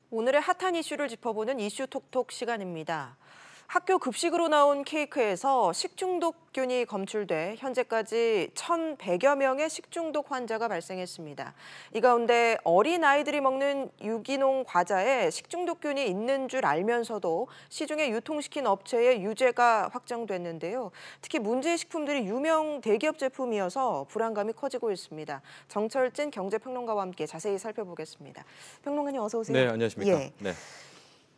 오늘의 핫한 이슈를 짚어보는 이슈 톡톡 시간입니다. 학교 급식으로 나온 케이크에서 식중독균이 검출돼 현재까지 1,100여 명의 식중독 환자가 발생했습니다. 이 가운데 어린아이들이 먹는 유기농 과자에 식중독균이 있는 줄 알면서도 시중에 유통시킨 업체의 유죄가 확정됐는데요. 특히 문제의 식품들이 유명 대기업 제품이어서 불안감이 커지고 있습니다. 정철진 경제평론가와 함께 자세히 살펴보겠습니다. 평론가님 어서 오세요. 네, 안녕하십니까. 예. 네.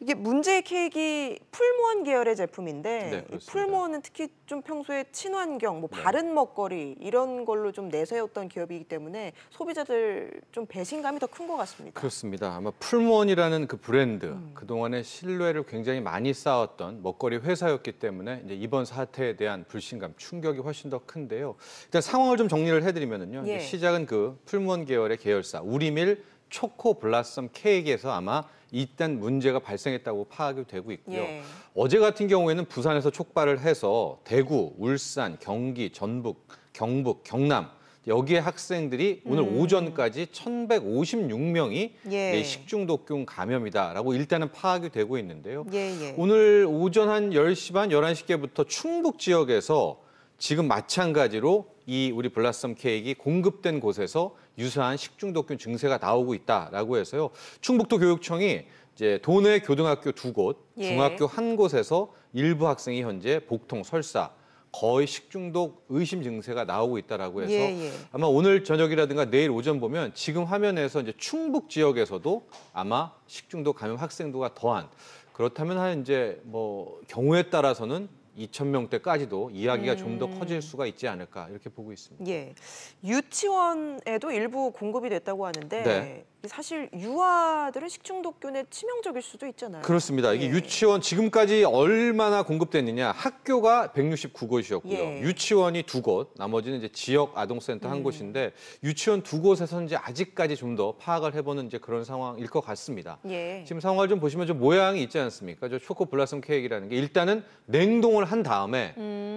이게 문제의 케이크 풀무원 계열의 제품인데 네, 이 풀무원은 특히 좀 평소에 친환경, 바른 먹거리 이런 걸로 좀 내세웠던 기업이기 때문에 소비자들 좀 배신감이 더 큰 것 같습니다. 그렇습니다. 아마 풀무원이라는 그 브랜드, 그동안의 신뢰를 굉장히 많이 쌓았던 먹거리 회사였기 때문에 이제 이번 사태에 대한 불신감, 충격이 훨씬 더 큰데요. 일단 상황을 좀 정리를 해드리면은요. 예. 이제 시작은 그 풀무원 계열의 계열사 우리밀 초코 블라썸 케이크에서 아마 일단 문제가 발생했다고 파악이 되고 있고요. 예. 어제 같은 경우에는 부산에서 촉발을 해서 대구, 울산, 경기, 전북, 경북, 경남 여기에 학생들이 오늘 오전까지 1,156명이 예. 식중독균 감염이다라고 일단은 파악이 되고 있는데요. 예. 오늘 오전 한 10시 반, 11시께부터 충북 지역에서 지금 마찬가지로 이 우리 블라썸 케이크 공급된 곳에서 유사한 식중독균 증세가 나오고 있다라고 해서요. 충북도 교육청이 이제 도내 교등학교 2곳, 예. 중학교 1곳에서 일부 학생이 현재 복통, 설사, 거의 식중독 의심 증세가 나오고 있다라고 해서 예. 아마 오늘 저녁이라든가 내일 오전 보면 지금 화면에서 이제 충북 지역에서도 아마 식중독 감염 확산도가 더한 그렇다면 한 이제 뭐 경우에 따라서는 2,000명대까지도 이야기가 좀 더 커질 수가 있지 않을까 이렇게 보고 있습니다. 예. 유치원에도 일부 공급이 됐다고 하는데 네. 사실 유아들은 식중독균에 치명적일 수도 있잖아요. 그렇습니다. 이게 예. 유치원 지금까지 얼마나 공급됐느냐. 학교가 169곳이었고요. 예. 유치원이 2곳, 나머지는 이제 지역 아동센터 한 곳인데 유치원 2곳에서 이제 아직까지 좀 더 파악을 해보는 이제 그런 상황일 것 같습니다. 예. 지금 상황을 좀 보시면 좀 모양이 있지 않습니까? 저 초코 블라썸 케이크라는 게 일단은 냉동을 한 다음에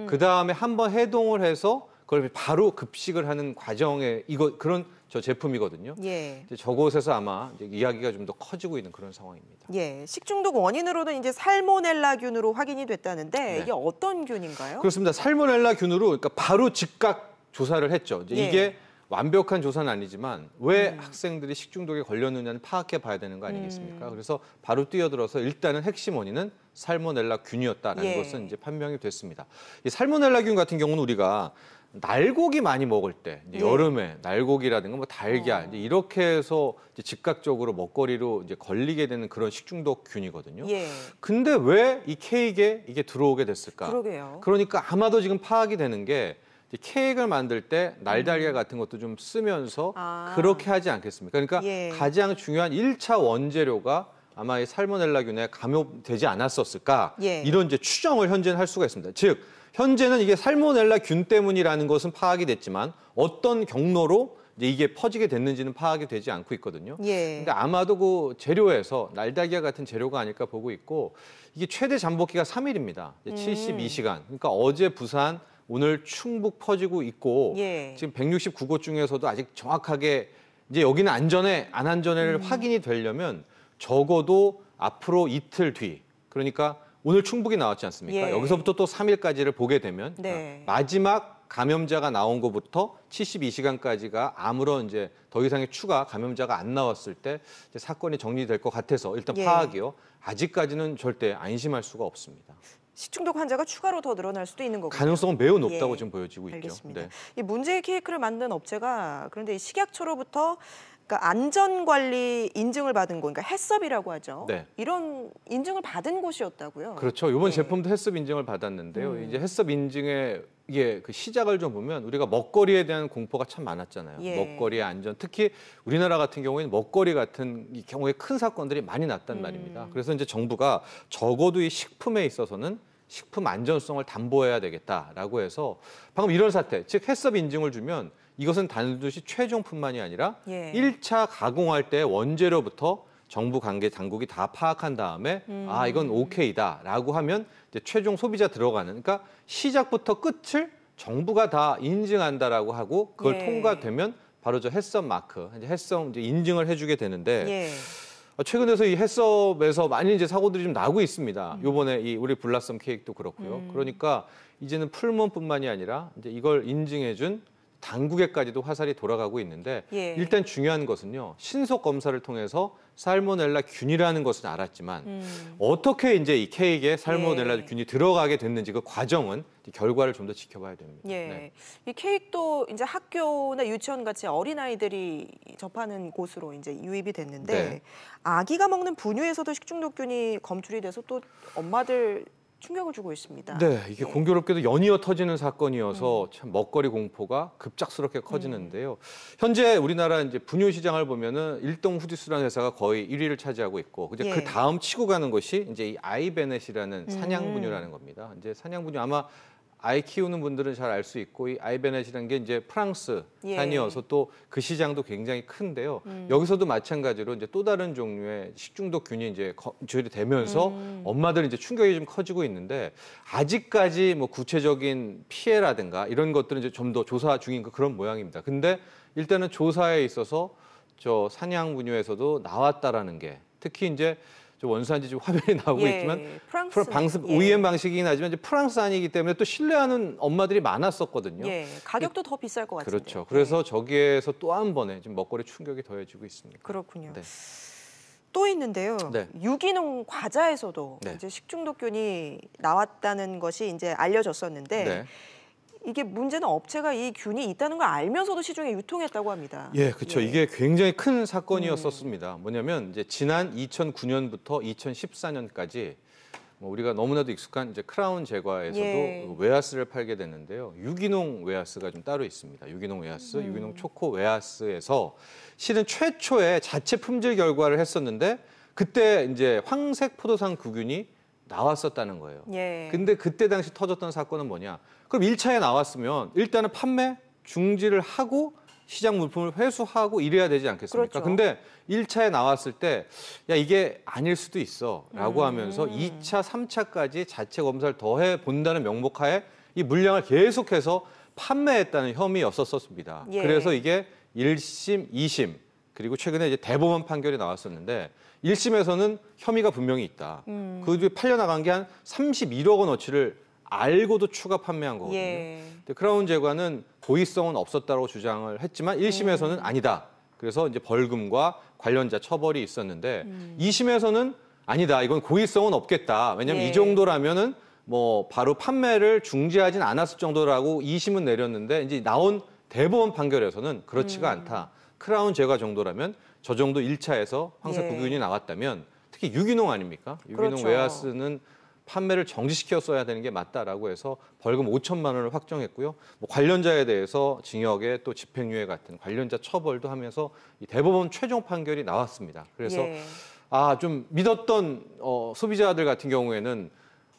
그 다음에 한번 해동을 해서 그걸 바로 급식을 하는 과정에 그런 저 제품이거든요. 예. 이제 저곳에서 아마 이제 이야기가 좀 더 커지고 있는 그런 상황입니다. 예. 식중독 원인으로는 이제 살모넬라균으로 확인이 됐다는데 네. 이게 어떤 균인가요? 그렇습니다. 살모넬라균으로 그러니까 바로 즉각 조사를 했죠. 이제 예. 이게 완벽한 조사는 아니지만 왜 학생들이 식중독에 걸렸느냐는 파악해 봐야 되는 거 아니겠습니까? 그래서 바로 뛰어들어서 일단은 핵심 원인은 살모넬라균이었다라는 예. 것은 이제 판명이 됐습니다. 이 살모넬라균 같은 경우는 우리가 날고기 많이 먹을 때 이제 예. 여름에 날고기라든가 뭐 달걀 이제 이렇게 해서 이제 즉각적으로 먹거리로 이제 걸리게 되는 그런 식중독균이거든요. 예. 근데 왜 이 케이크에 이게 들어오게 됐을까? 그러게요. 그러니까 아마도 지금 파악이 되는 게 이제 케이크를 만들 때 날달걀 같은 것도 좀 쓰면서 그렇게 하지 않겠습니까? 그러니까 예. 가장 중요한 1차 원재료가 아마 이 살모넬라균에 감염되지 않았었을까? 예. 이런 이제 추정을 현재는 할 수가 있습니다. 즉 현재는 이게 살모넬라균 때문이라는 것은 파악이 됐지만 어떤 경로로 이제 이게 퍼지게 됐는지는 파악이 되지 않고 있거든요. 예. 근데 아마도 그 재료에서 날달걀 같은 재료가 아닐까 보고 있고 이게 최대 잠복기가 3일입니다. 72시간. 그러니까 어제 부산, 오늘 충북 퍼지고 있고 예. 지금 169곳 중에서도 아직 정확하게 이제 여기는 안전해, 안 안전해를 확인이 되려면 적어도 앞으로 이틀 뒤, 그러니까 오늘 충북이 나왔지 않습니까? 예. 여기서부터 또 3일까지를 보게 되면 네. 마지막 감염자가 나온 것부터 72시간까지가 아무런 이제 더 이상의 추가 감염자가 안 나왔을 때 이제 사건이 정리될 것 같아서 일단 예. 파악이요. 아직까지는 절대 안심할 수가 없습니다. 식중독 환자가 추가로 더 늘어날 수도 있는 거군요. 가능성은 매우 높다고 예. 지금 보여지고 있죠. 알겠습니다. 네. 이 문제의 케이크를 만든 업체가 그런데 이 식약처로부터 그러니까 안전관리 인증을 받은 곳, 그러니까 해썹이라고 하죠. 네. 이런 인증을 받은 곳이었다고요. 그렇죠. 이번 예. 제품도 해썹 인증을 받았는데요. 이제 해썹 인증의 이게 그 시작을 좀 보면 우리가 먹거리에 대한 공포가 참 많았잖아요. 예. 먹거리의 안전, 특히 우리나라 같은 경우에는 먹거리 같은 이 경우에 큰 사건들이 많이 났단 말입니다. 그래서 이제 정부가 적어도 이 식품에 있어서는 식품 안전성을 담보해야 되겠다라고 해서 방금 이런 사태, 즉 해썹 인증을 주면 이것은 단순히 최종뿐만이 아니라 예. 1차 가공할 때 원재료부터 정부 관계 당국이 다 파악한 다음에 아 이건 오케이다라고 하면 이제 최종 소비자 들어가는 그러니까 시작부터 끝을 정부가 다 인증한다라고 하고 그걸 예. 통과되면 바로 저 해썹 마크, 이제 해썹 이제 인증을 해주게 되는데 예. 최근에서 이 해썹에서 많이 이제 사고들이 좀 나고 있습니다. 요번에 이 우리 블라썸 케이크도 그렇고요. 그러니까 이제는 풀무원뿐만이 아니라 이제 이걸 인증해준 당국에까지도 화살이 돌아가고 있는데 예. 일단 중요한 것은요. 신속 검사를 통해서 살모넬라 균이라는 것은 알았지만 어떻게 이제 이 케이크에 살모넬라 예. 균이 들어가게 됐는지 그 과정은 결과를 좀 더 지켜봐야 됩니다. 예. 네. 이 케이크도 이제 학교나 유치원 같이 어린아이들이 접하는 곳으로 이제 유입이 됐는데 네. 아기가 먹는 분유에서도 식중독균이 검출이 돼서 또 엄마들 충격을 주고 있습니다. 네, 이게 예. 공교롭게도 연이어 터지는 사건이어서 참 먹거리 공포가 급작스럽게 커지는데요. 현재 우리나라 이제 분유 시장을 보면은 일동 후지스라는 회사가 거의 1위를 차지하고 있고, 이제 예. 그 다음 치고 가는 것이 이제 이 아이베넷이라는 사냥 분유라는 겁니다. 이제 사냥 분유 아마 아이 키우는 분들은 잘 알 수 있고 이 아이베넷이라는 게 이제 프랑스산이어서 예. 또 그 시장도 굉장히 큰데요. 여기서도 마찬가지로 이제 또 다른 종류의 식중독균이 이제 검출이 되면서 엄마들은 이제 충격이 좀 커지고 있는데 아직까지 뭐 구체적인 피해라든가 이런 것들은 이제 좀 더 조사 중인 그런 모양입니다. 근데 일단은 조사에 있어서 저 사냥 분유에서도 나왔다라는 게 특히 이제 원산지 좀 화면이 나오고 예. 있지만 프랑스 OEM 방식이긴 하지만 이제 프랑스산이기 때문에 또 신뢰하는 엄마들이 많았었거든요. 예. 가격도 더 비쌀 것 같은데. 그렇죠. 그래서 저기에서 또 한 번에 지금 먹거리 충격이 더해지고 있습니다. 그렇군요. 네. 또 있는데요. 네. 유기농 과자에서도 네. 이제 식중독균이 나왔다는 것이 이제 알려졌었는데 네. 이게 문제는 업체가 이 균이 있다는 걸 알면서도 시중에 유통했다고 합니다. 예, 그렇죠. 이게 굉장히 큰 사건이었었습니다. 뭐냐면 이제 지난 2009년부터 2014년까지 뭐 우리가 너무나도 익숙한 이제 크라운 제과에서도 예. 웨하스를 팔게 됐는데요. 유기농 웨하스가 좀 따로 있습니다. 유기농 웨하스, 유기농 초코 웨하스에서 실은 최초의 자체 품질 결과를 했었는데 그때 이제 황색 포도상 구균이 나왔었다는 거예요. 예. 근데 그때 당시 터졌던 사건은 뭐냐? 그럼 1차에 나왔으면 일단은 판매 중지를 하고 시장 물품을 회수하고 이래야 되지 않겠습니까? 그렇죠. 근데 1차에 나왔을 때 야 이게 아닐 수도 있어라고 하면서 2차, 3차까지 자체 검사를 더 해 본다는 명목하에 이 물량을 계속해서 판매했다는 혐의였었습니다. 예. 그래서 이게 1심, 2심 그리고 최근에 이제 대법원 판결이 나왔었는데 1심에서는 혐의가 분명히 있다. 그 뒤에 팔려나간 게 한 31억 원어치를 알고도 추가 판매한 거거든요. 예. 근데 크라운 제과는 고의성은 없었다고 주장을 했지만 1심에서는 아니다. 그래서 이제 벌금과 관련자 처벌이 있었는데 2심에서는 아니다. 이건 고의성은 없겠다. 왜냐하면 예. 이 정도라면은 뭐 바로 판매를 중지하진 않았을 정도라고 2심은 내렸는데 이제 나온 대법원 판결에서는 그렇지가 않다. 크라운 제과 정도라면 저 정도 1차에서 황색 예. 구균이 나왔다면 특히 유기농 아닙니까? 유기농 그렇죠. 웨하스는 판매를 정지시켰어야 되는 게 맞다라고 해서 벌금 5천만 원을 확정했고요. 뭐 관련자에 대해서 징역에 또 집행유예 같은 관련자 처벌도 하면서 이 대법원 최종 판결이 나왔습니다. 그래서 예. 좀 믿었던 소비자들 같은 경우에는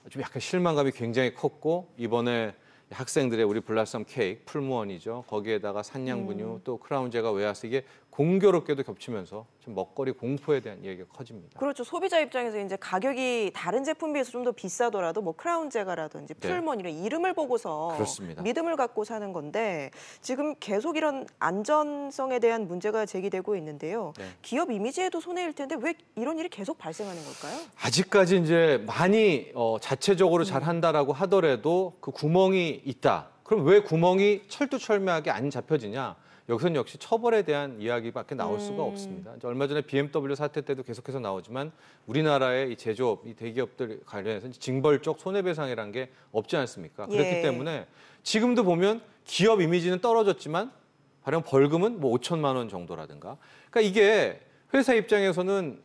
좀 약간 실망감이 굉장히 컸고 이번에 학생들의 우리 블라썸 케이크 풀무원이죠. 거기에다가 산양분유 또 크라운 제과 웨하스 이게 공교롭게도 겹치면서 좀 먹거리 공포에 대한 얘기가 커집니다. 그렇죠. 소비자 입장에서 이제 가격이 다른 제품 비해서 좀 더 비싸더라도 뭐 크라운 제과라든지 네. 풀몬 이런 이름을 보고서 그렇습니다. 믿음을 갖고 사는 건데 지금 계속 이런 안전성에 대한 문제가 제기되고 있는데요. 네. 기업 이미지에도 손해일 텐데 왜 이런 일이 계속 발생하는 걸까요? 아직까지 이제 많이 자체적으로 잘 한다라고 하더라도 그 구멍이 있다. 그럼 왜 구멍이 철두철미하게 안 잡혀지냐? 여기서는 역시 처벌에 대한 이야기밖에 나올 수가 없습니다. 이제 얼마 전에 BMW 사태 때도 계속해서 나오지만 우리나라의 이 제조업, 이 대기업들 관련해서 징벌적 손해배상이라는 게 없지 않습니까? 그렇기 예. 때문에 지금도 보면 기업 이미지는 떨어졌지만 가령 벌금은 뭐 5천만 원 정도라든가. 그러니까 이게 회사 입장에서는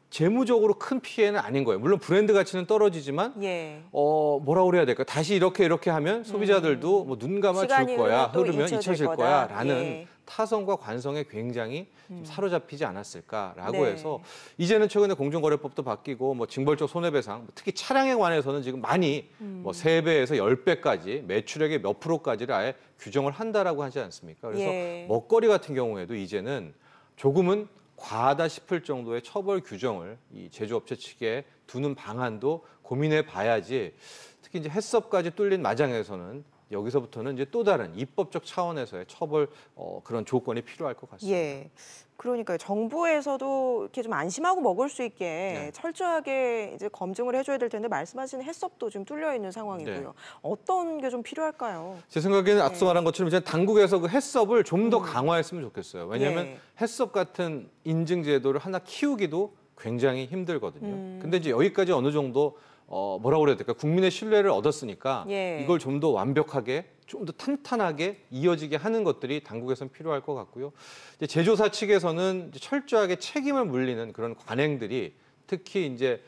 재무적으로 큰 피해는 아닌 거예요. 물론 브랜드 가치는 떨어지지만 예. 뭐라 그래야 될까? 다시 이렇게 하면 소비자들도 뭐 눈 감아 줄 시간이 거야, 흐르면 또 흐르면 잊혀질 거다. 거야라는 예. 타성과 관성에 굉장히 좀 사로잡히지 않았을까라고 네. 해서 이제는 최근에 공정거래법도 바뀌고 뭐 징벌적 손해배상, 특히 차량에 관해서는 지금 많이 뭐 3배에서 10배까지 매출액의 몇 프로까지를 아예 규정을 한다라고 하지 않습니까? 그래서 예. 먹거리 같은 경우에도 이제는 조금은 과하다 싶을 정도의 처벌 규정을 이 제조업체 측에 두는 방안도 고민해 봐야지 특히 이제 해썹까지 뚫린 마장에서는 여기서부터는 이제 또 다른 입법적 차원에서의 처벌 그런 조건이 필요할 것 같습니다. 예. 그러니까요. 정부에서도 이렇게 좀 안심하고 먹을 수 있게 네. 철저하게 이제 검증을 해줘야 될 텐데 말씀하신 해썹도 지금 뚫려 있는 상황이고요. 네. 어떤 게 좀 필요할까요? 제 생각에는 앞서 말한 것처럼 이제 당국에서 그 해썹을 좀 더 음. 강화했으면 좋겠어요. 왜냐하면 예. 해썹 같은 인증 제도를 하나 키우기도 굉장히 힘들거든요. 근데 이제 여기까지 어느 정도 뭐라고 그래야 될까? 국민의 신뢰를 얻었으니까 예. 이걸 좀 더 완벽하게, 좀 더 탄탄하게 이어지게 하는 것들이 당국에서는 필요할 것 같고요. 이제 제조사 측에서는 이제 철저하게 책임을 물리는 그런 관행들이 특히 이제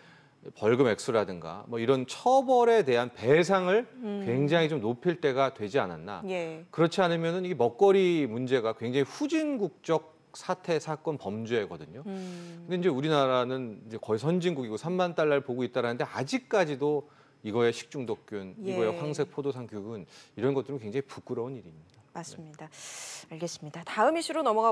벌금 액수라든가 뭐 이런 처벌에 대한 배상을 굉장히 좀 높일 때가 되지 않았나. 예. 그렇지 않으면은 이게 먹거리 문제가 굉장히 후진국적 사태, 사건, 범죄거든요. 근데 이제 우리나라는 이제 거의 선진국이고 3만 달러를 보고 있다라는데 아직까지도 이거의 식중독균, 예. 이거의 황색 포도상균 이런 것들은 굉장히 부끄러운 일입니다. 맞습니다. 알겠습니다. 다음 이슈로 넘어가